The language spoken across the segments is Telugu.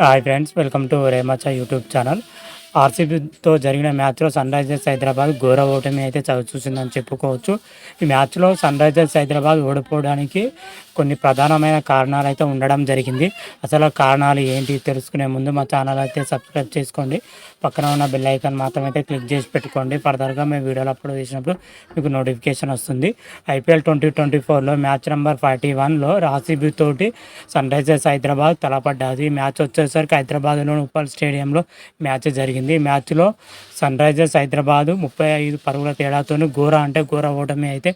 Hi friends, welcome to Remacha YouTube channel. ఆర్సీబీతో జరిగిన మ్యాచ్లో సన్ రైజర్స్ హైదరాబాద్ ఘోర ఓటమి అయితే చూసిందని చెప్పుకోవచ్చు. ఈ మ్యాచ్లో సన్ రైజర్స్ హైదరాబాద్ ఓడిపోవడానికి కొన్ని ప్రధానమైన కారణాలు అయితే ఉండడం జరిగింది. అసలు కారణాలు ఏంటి తెలుసుకునే ముందు మా ఛానల్ అయితే సబ్స్క్రైబ్ చేసుకోండి. పక్కన ఉన్న బెల్ ఐకాన్ మాత్రం అయితే క్లిక్ చేసి పెట్టుకోండి. ఫర్దర్గా మేము వీడియోలు అప్లోడ్ చేసినప్పుడు మీకు నోటిఫికేషన్ వస్తుంది. ఐపీఎల్ 2024లో మ్యాచ్ నెంబర్ 41లో ఆర్సీబీ తోటి సన్ రైజర్స్ హైదరాబాద్ తలపడ్డది. ఈ మ్యాచ్ వచ్చేసరికి హైదరాబాద్లోని ఉప్పల్ స్టేడియంలో మ్యాచ్ జరిగింది. ఈ మ్యాచ్లో సన్ రైజర్స్ హైదరాబాద్ 35 పరుగుల తేడాతో ఘోర ఓటమి అయితే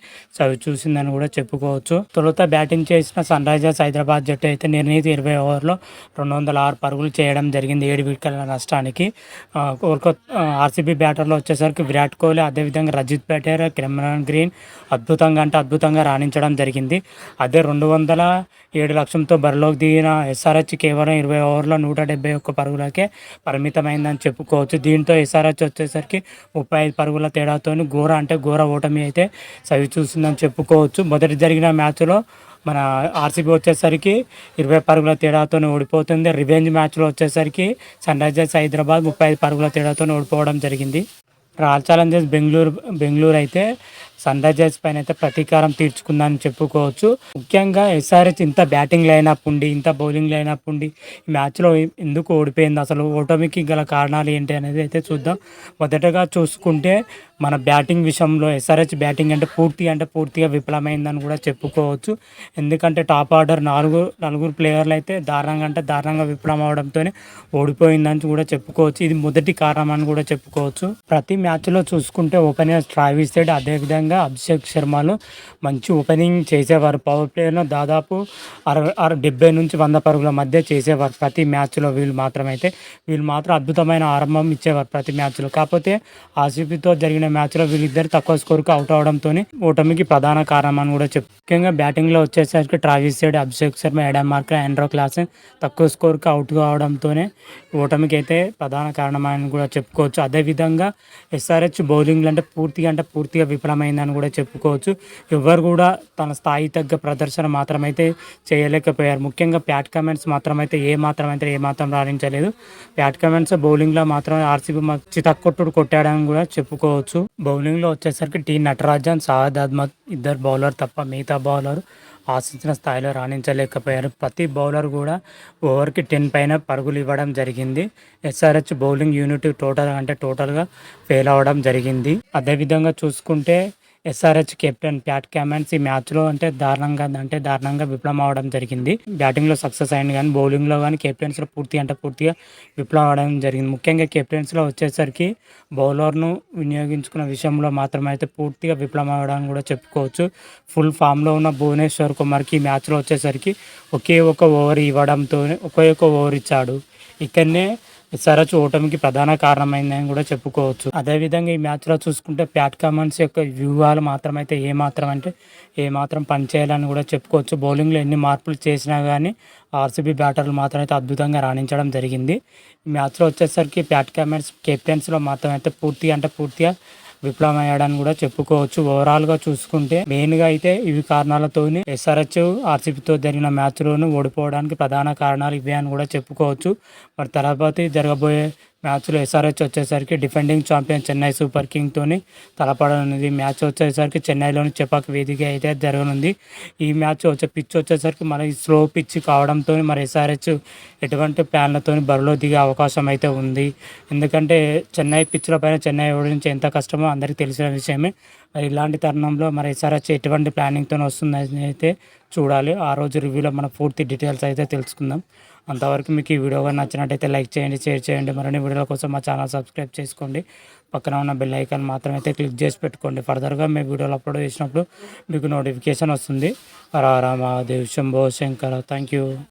చూసిందని కూడా చెప్పుకోవచ్చు. తొలుత బ్యాటింగ్ చేసిన సన్ రైజర్స్ హైదరాబాద్ జట్టు అయితే నిర్ణీత 20 ఓవర్లో 206 పరుగులు చేయడం జరిగింది 7 వికెట్ల నష్టానికి. ఆర్సీబీ బ్యాటర్లో వచ్చేసరికి విరాట్ కోహ్లీ, అదేవిధంగా రజిత్ పటేల్, కెమెరాన్ గ్రీన్ అద్భుతంగా రాణించడం జరిగింది. అదే 207 లక్ష్యంతో బరిలోకి దిగిన ఎస్ఆర్హెచ్ కేవలం 20 ఓవర్లో 171 పరుగులకే పరిమితమైందని చెప్పుకోవచ్చు. దీంతో ఎస్ఆర్హెచ్ వచ్చేసరికి 35 పరుగుల తేడాతో ఘోర ఓటమి అయితే చూసిందని చెప్పుకోవచ్చు. మొదటి జరిగిన మ్యాచ్లో మన ఆర్సీబీ వచ్చేసరికి 20 పరుగుల తేడాతో ఓడిపోతుంది. రివెంజ్ మ్యాచ్లో వచ్చేసరికి సన్ రైజర్స్ హైదరాబాద్ 35 పరుగుల తేడాతో ఓడిపోవడం జరిగింది. రాయల్ ఛాలెంజర్స్ బెంగళూరు అయితే సన్ రైజర్స్ పైన అయితే ప్రతీకారం తీర్చుకుందని చెప్పుకోవచ్చు. ముఖ్యంగా ఎస్ఆర్హెచ్ ఇంత బ్యాటింగ్ లైనప్ ఉండి, ఇంత బౌలింగ్ లైనప్ ఉండి ఈ మ్యాచ్లో ఎందుకు ఓడిపోయింది, అసలు ఓటమికి గల కారణాలు ఏంటి అనేది అయితే చూద్దాం. మొదటగా చూసుకుంటే మన బ్యాటింగ్ విషయంలో ఎస్ఆర్హెచ్ బ్యాటింగ్ పూర్తిగా విఫలమైందని కూడా చెప్పుకోవచ్చు. ఎందుకంటే టాప్ ఆర్డర్ నలుగురు ప్లేయర్లు అయితే దారుణంగా విఫలం అవడంతో ఓడిపోయిందని కూడా చెప్పుకోవచ్చు. ఇది మొదటి కారణం అని కూడా చెప్పుకోవచ్చు. ప్రతి మ్యాచ్లో చూసుకుంటే ఓపెనర్ ట్రావిస్ హెడ్, అదేవిధంగా అభిషేక్ శర్మలు మంచి ఓపెనింగ్ చేసేవారు. పవర్ ప్లేయర్ను దాదాపు 70 నుంచి 100 పరుగుల మధ్య చేసేవారు ప్రతి మ్యాచ్లో. వీళ్ళు మాత్రం అద్భుతమైన ఆరంభం ఇచ్చేవారు ప్రతి మ్యాచ్లో. కాకపోతే ఆర్సీబీతో జరిగిన మ్యాచ్లో వీళ్ళిద్దరు తక్కువ స్కోర్కు అవుట్ అవడంతో ఓటమికి ప్రధాన కారణం అని కూడా ముఖ్యంగా బ్యాటింగ్లో వచ్చేసరికి Travis head, Abhishek Sharma, Adam marker, Andrew Klaasen తక్కువ స్కోర్కు అవుట్ కావడంతోనే ఓటమికి అయితే ప్రధాన కారణం అని కూడా చెప్పుకోవచ్చు. అదేవిధంగా ఎస్ఆర్హెచ్ బౌలింగ్లు పూర్తిగా విఫలమైందని కూడా చెప్పుకోవచ్చు. ఎవరు కూడా తన స్థాయి తగ్గ ప్రదర్శన మాత్రమైతే చేయలేకపోయారు. ముఖ్యంగా ప్యాట్ కమెంట్స్ మాత్రమైతే ఏమాత్రం రాణించలేదు. ప్యాట్ కమెంట్స్ బౌలింగ్లో మాత్రం ఆర్సీబీ చితక్కొట్టుడు కొట్టాడని కూడా చెప్పుకోవచ్చు. బౌలింగ్లో వచ్చేసరికి టీ నటరాజన్, షాహిద్ అహ్మద్ ఇద్దరు బౌలర్ తప్ప మిగతా బౌలర్ ఆశించిన స్థాయిలో రాణించలేకపోయారు. ప్రతి బౌలర్ కూడా ఓవర్కి 10 పైన పరుగులు ఇవ్వడం జరిగింది. ఎస్ఆర్హెచ్ బౌలింగ్ యూనిట్ టోటల్గా ఫెయిల్ అవ్వడం జరిగింది. అదేవిధంగా చూసుకుంటే ఎస్ఆర్హెచ్ కెప్టెన్ ప్యాట్ కమెంట్స్ ఈ మ్యాచ్లో దారుణంగా విఫలం అవడం జరిగింది. బ్యాటింగ్లో సక్సెస్ అయింది కానీ బౌలింగ్లో కానీ కెప్టెన్స్లో పూర్తిగా విఫలం అవడం జరిగింది. ముఖ్యంగా కెప్టెన్స్లో వచ్చేసరికి బౌలర్ను వినియోగించుకున్న విషయంలో మాత్రమైతే పూర్తిగా విఫలం అవడానికి కూడా చెప్పుకోవచ్చు. ఫుల్ ఫామ్లో ఉన్న భువనేశ్వర్ కుమార్కి ఈ మ్యాచ్లో వచ్చేసరికి ఒకే ఒక ఓవర్ ఇచ్చాడు. ఇక్కడనే ఎస్ఆర్హెచ్ ఓటమికి ప్రధాన కారణమైందని కూడా చెప్పుకోవచ్చు. అదేవిధంగా ఈ మ్యాచ్లో చూసుకుంటే ప్యాట్ కమెంట్స్ యొక్క వ్యూహాలు ఏమాత్రం పనిచేయాలని కూడా చెప్పుకోవచ్చు. బౌలింగ్లో ఎన్ని మార్పులు చేసినా కానీ ఆర్సీబీ బ్యాటర్లు మాత్రం అయితే అద్భుతంగా రాణించడం జరిగింది. ఈ మ్యాచ్లో వచ్చేసరికి ప్యాట్ కమెంట్స్ కెప్టెన్స్లో మాత్రం అయితే పూర్తిగా విఫలమయ్యాడని కూడా చెప్పుకోవచ్చు. ఓవరాల్గా చూసుకుంటే మెయిన్గా అయితే ఇవి కారణాలతోని ఎస్ఆర్హెచ్ ఆర్సీబీతో జరిగిన మ్యాచ్లోనూ ఓడిపోవడానికి ప్రధాన కారణాలు ఇవే అని కూడా చెప్పుకోవచ్చు. మరి తర్వాత జరగబోయే మ్యాచ్లో ఎస్ఆర్హెచ్ వచ్చేసరికి డిఫెండింగ్ ఛాంపియన్ చెన్నై సూపర్ కింగ్తోని తలపడనుంది. మ్యాచ్ వచ్చేసరికి చెన్నైలోని చెపాక్ వేదిక అయితే జరగనుంది. ఈ మ్యాచ్ పిచ్ వచ్చేసరికి మరి స్లో పిచ్ కావడంతో మరి ఎస్ఆర్హెచ్ ఎటువంటి ప్లాన్లతో బరిలో దిగే అవకాశం అయితే ఉంది. ఎందుకంటే చెన్నై పిచ్ల పైన చెన్నై ఓడించి ఎంత కష్టమో అందరికీ తెలిసిన విషయమే. మరి ఇలాంటి తరుణంలో మరి ఎస్ఆర్హెచ్ ఎటువంటి ప్లానింగ్తో వస్తుందని అయితే చూడాలి. ఆ రోజు రివ్యూలో మన పూర్తి డీటెయిల్స్ అయితే తెలుసుకుందాం. అంతవరకు మీకు ఈ వీడియో కానీ నచ్చినట్టయితే లైక్ చేయండి, షేర్ చేయండి. మరిన్ని వీడియోల కోసం మా ఛానల్ సబ్స్క్రైబ్ చేసుకోండి. పక్కన ఉన్న బెల్ ఐకాన్ మాత్రమైతే క్లిక్ చేసి పెట్టుకోండి. ఫర్దర్గా మేము వీడియోలు అప్లోడ్ చేసినప్పుడు మీకు నోటిఫికేషన్ వస్తుంది. హర హర మహాదేవ్, శంభో శంకర. Thank you.